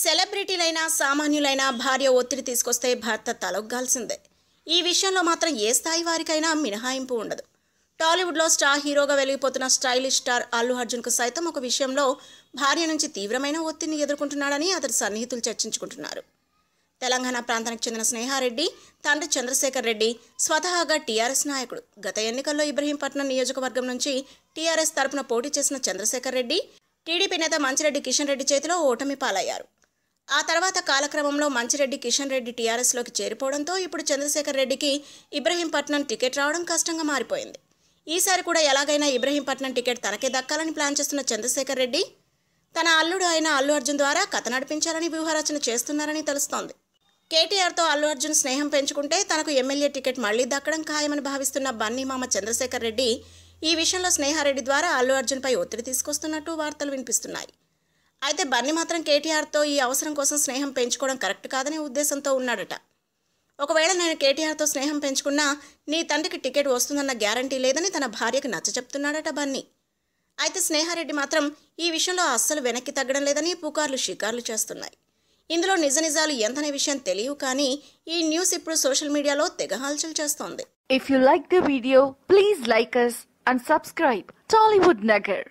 సెలబ్రిటీలైన సామాన్యులైన భార్య ఒత్తిడి తీసుకొస్తే భర్త తలొగ్గాల్సిందే. ఈ విషయంలో మాత్రం ఏ స్థాయి వారికైనా మినహాయింపు ఉండదు. టాలీవుడ్లో స్టార్ హీరోగా వెలిగిపోతున్న స్టైలిష్ స్టార్ అల్లు అర్జున్కు సైతం ఒక విషయంలో భార్య నుంచి తీవ్రమైన ఒత్తిడిని ఎదుర్కొంటున్నాడని అతడి సన్నిహితులు చర్చించుకుంటున్నారు. తెలంగాణ ప్రాంతానికి చెందిన స్నేహారెడ్డి తండ్రి చంద్రశేఖర్ రెడ్డి స్వతహాగా టీఆర్ఎస్ నాయకుడు. గత ఎన్నికల్లో ఇబ్రహీంపట్నం నియోజకవర్గం నుంచి టీఆర్ఎస్ తరపున పోటీ చేసిన చంద్రశేఖర్ రెడ్డి టీడీపీ నేత మంచిరెడ్డి కిషన్ రెడ్డి చేతిలో ఓటమి పాలయ్యారు. ఆ తర్వాత కాలక్రమంలో మంచిరెడ్డి కిషన్ రెడ్డి టీఆర్ఎస్లోకి చేరిపోవడంతో ఇప్పుడు చంద్రశేఖర్ రెడ్డికి ఇబ్రహీంపట్నం టికెట్ రావడం కష్టంగా మారిపోయింది. ఈసారి కూడా ఎలాగైనా ఇబ్రహీంపట్నం టికెట్ తనకే దక్కాలని ప్లాన్ చేస్తున్న చంద్రశేఖర్ రెడ్డి తన అల్లుడు అయిన అల్లు అర్జున్ ద్వారా కథ నడిపించాలని వ్యూహరచన చేస్తున్నారని తెలుస్తోంది. కేటీఆర్తో అల్లు అర్జున్ స్నేహం పెంచుకుంటే తనకు ఎమ్మెల్యే టికెట్ మళ్లీ దక్కడం ఖాయమని భావిస్తున్న బన్నీ మామ చంద్రశేఖర్ రెడ్డి ఈ విషయంలో స్నేహారెడ్డి ద్వారా అల్లు అర్జున్పై ఒత్తిడి తీసుకొస్తున్నట్టు వార్తలు వినిపిస్తున్నాయి. అయితే బన్నీ మాత్రం కేటీఆర్తో ఈ అవసరం కోసం స్నేహం పెంచుకోవడం కరెక్ట్ కాదనే ఉద్దేశంతో ఉన్నాడట. ఒకవేళ నేను కేటీఆర్తో స్నేహం పెంచుకున్నా నీ తండ్రికి టికెట్ వస్తుందన్న గ్యారంటీ లేదని తన భార్యకు నచ్చచెప్తున్నాడట బన్నీ. అయితే స్నేహారెడ్డి మాత్రం ఈ విషయంలో అస్సలు వెనక్కి తగ్గడం లేదని పుకార్లు షికార్లు చేస్తున్నాయి. ఇందులో నిజాలు ఎంతనే విషయం తెలియవు, కానీ ఈ న్యూస్ ఇప్పుడు సోషల్ మీడియాలో తెగ హల్చల్ చేస్తోంది. If you like the video, please like us and subscribe Tollywood Nagar.